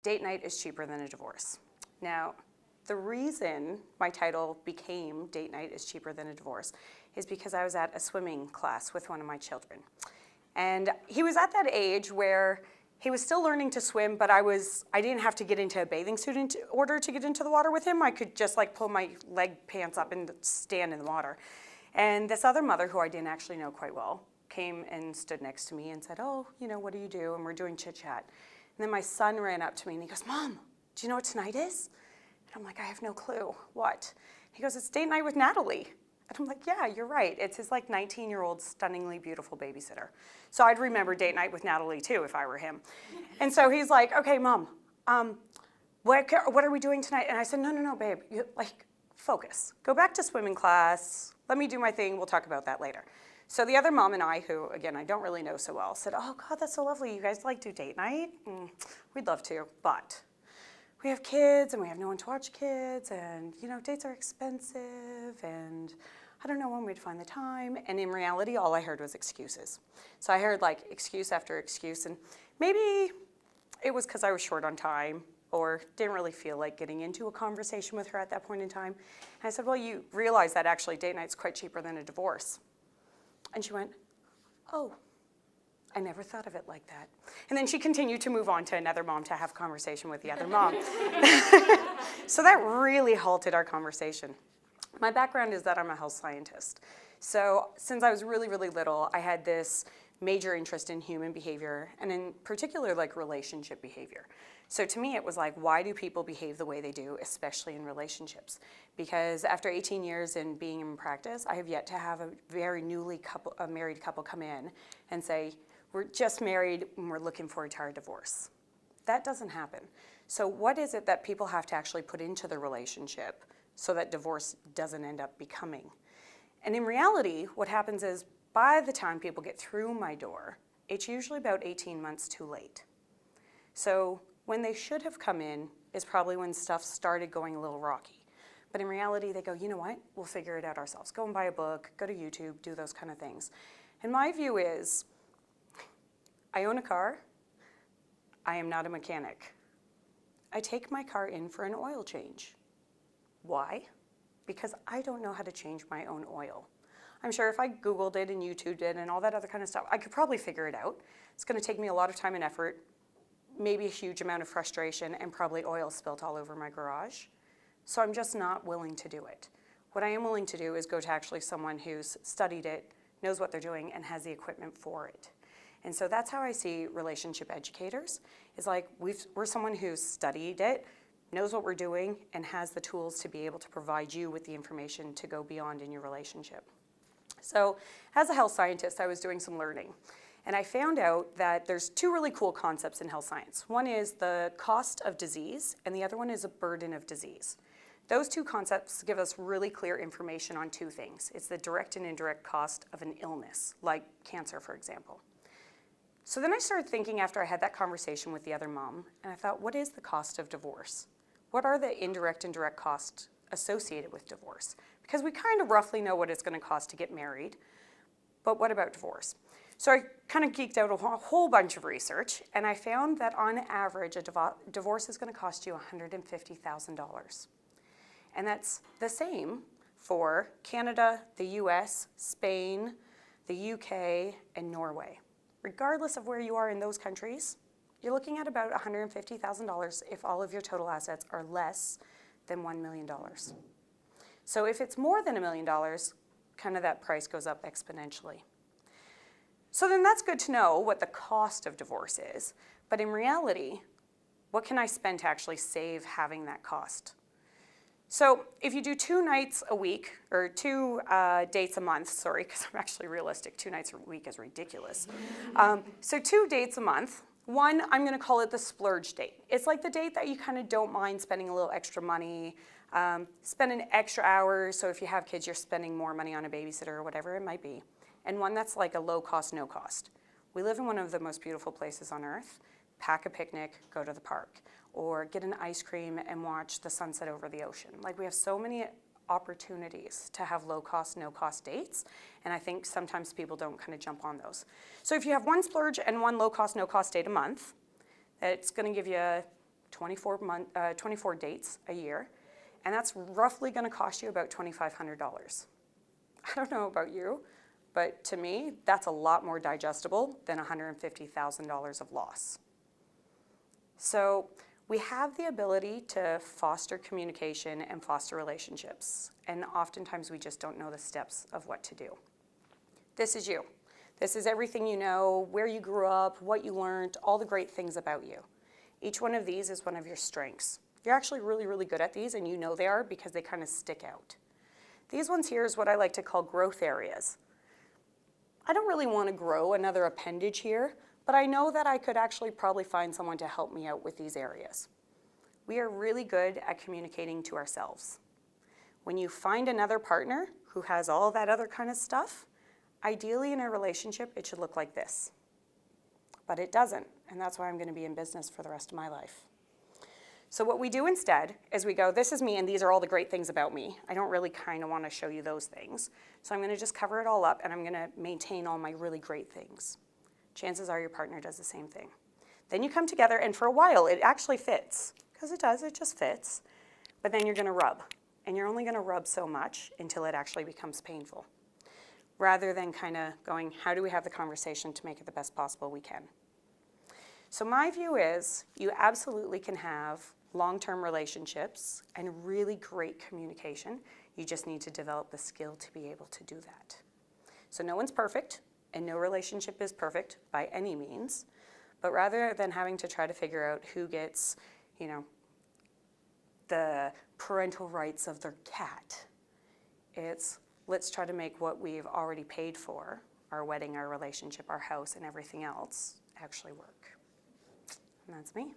date night is cheaper than a divorce. Now, the reason my title became Date Night is Cheaper Than a Divorce is because I was at a swimming class with one of my children. And he was at that age where he was still learning to swim, but I didn't have to get into a bathing suit in order to get into the water with him. I could just like pull my leg pants up and stand in the water. And this other mother, who I didn't actually know quite well, came and stood next to me and said, oh, what do you do? And we're doing chit chat. And then my son ran up to me and he goes, Mom, do you know what tonight is? And I'm like, I have no clue. What? He goes, it's date night with Natalie. And I'm like, yeah, you're right. It's his like 19-year-old stunningly beautiful babysitter. So I'd remember date night with Natalie too if I were him. And so he's like, okay, Mom, what are we doing tonight? And I said, no, babe, focus. Go back to swimming class. Let me do my thing. We'll talk about that later. So the other mom and I, who, again, I don't really know so well, said, oh, God, that's so lovely. You guys do date night? We'd love to, but we have kids and we have no one to watch kids and, dates are expensive and I don't know when we'd find the time. And in reality, all I heard was excuses. So I heard excuse after excuse, and maybe it was because I was short on time or didn't really feel like getting into a conversation with her at that point in time. And I said, well, you realize that actually date night's quite cheaper than a divorce. And she went, oh, I never thought of it like that. And then she continued to move on to another mom to have a conversation with the other mom. So that really halted our conversation. My background is that I'm a health scientist. So since I was really, really little, I had this major interest in human behavior, and in particular, relationship behavior. So to me, it was why do people behave the way they do, especially in relationships? Because after 18 years in being in practice, I have yet to have a very married couple come in and say, we're just married and we're looking forward to our divorce. That doesn't happen. So what is it that people have to actually put into the relationship so that divorce doesn't end up becoming? And in reality, what happens is by the time people get through my door, it's usually about 18 months too late. So when they should have come in is probably when stuff started going a little rocky. But in reality, they go, you know what? We'll figure it out ourselves. Go and buy a book, go to YouTube, do those kind of things. And my view is, I own a car. I am not a mechanic. I take my car in for an oil change. Why? Because I don't know how to change my own oil. I'm sure if I Googled it and YouTubed it and all that other kind of stuff, I could probably figure it out. It's going to take me a lot of time and effort, maybe a huge amount of frustration, and probably oil spilt all over my garage. So I'm just not willing to do it. What I am willing to do is go to actually someone who's studied it, knows what they're doing, and has the equipment for it. And so that's how I see relationship educators, is we're someone who's studied it, knows what we're doing, and has the tools to be able to provide you with the information to go beyond in your relationship. So as a health scientist, I was doing some learning. And I found out that there's two really cool concepts in health science. One is the cost of disease, and the other one is a burden of disease. Those two concepts give us really clear information on two things. It's the direct and indirect cost of an illness, like cancer, for example. So then I started thinking after I had that conversation with the other mom, and I thought, what is the cost of divorce? What are the indirect and direct costs associated with divorce? Because we kind of roughly know what it's going to cost to get married, but what about divorce? So I kind of geeked out a whole bunch of research, and I found that on average, a divorce is going to cost you $150,000. And that's the same for Canada, the US, Spain, the UK, and Norway. Regardless of where you are in those countries, you're looking at about $150,000 if all of your total assets are less than $1 million. So if it's more than $1 million, kind of that price goes up exponentially. So then that's good to know what the cost of divorce is. But in reality, what can I spend to actually save having that cost? So if you do 2 nights a week, or 2 dates a month, sorry, because I'm actually realistic, 2 nights a week is ridiculous. So 2 dates a month. One, I'm going to call it the splurge date. It's like the date that you kind of don't mind spending a little extra money, spending extra hours, so if you have kids, you're spending more money on a babysitter or whatever it might be. And one that's like a low cost, no cost. We live in one of the most beautiful places on earth. Pack a picnic, go to the park, or get an ice cream and watch the sunset over the ocean. We have so many opportunities to have low cost, no cost dates, and I think sometimes people don't kind of jump on those. So if you have one splurge and one low cost, no cost date a month, it's going to give you 24 dates a year, and that's roughly going to cost you about $2,500. I don't know about you, but to me, that's a lot more digestible than $150,000 of loss. So we have the ability to foster communication and foster relationships, and oftentimes we just don't know the steps of what to do. This is you. This is everything you know, where you grew up, what you learned, all the great things about you. Each one of these is one of your strengths. You're actually really, really good at these, and you know they are because they kind of stick out. These ones here is what I like to call growth areas. I don't really want to grow another appendage here, but I know that I could actually probably find someone to help me out with these areas. We are really good at communicating to ourselves. When you find another partner who has all that other kind of stuff, ideally in a relationship, it should look like this. But it doesn't, and that's why I'm going to be in business for the rest of my life. So what we do instead is we go, this is me, and these are all the great things about me. I don't really kind of want to show you those things. So I'm going to just cover it all up, and I'm going to maintain all my really great things. Chances are your partner does the same thing. Then you come together, and for a while, it actually fits. Because it does, it just fits. But then you're going to rub. And you're only going to rub so much until it actually becomes painful. Rather than kind of going, how do we have the conversation to make it the best possible we can? So my view is you absolutely can have long-term relationships and really great communication. You just need to develop the skill to be able to do that. So no one's perfect, and no relationship is perfect by any means. But rather than having to try to figure out who gets, the parental rights of their cat, it's let's try to make what we've already paid for, our wedding, our relationship, our house, and everything else, actually work. And that's me.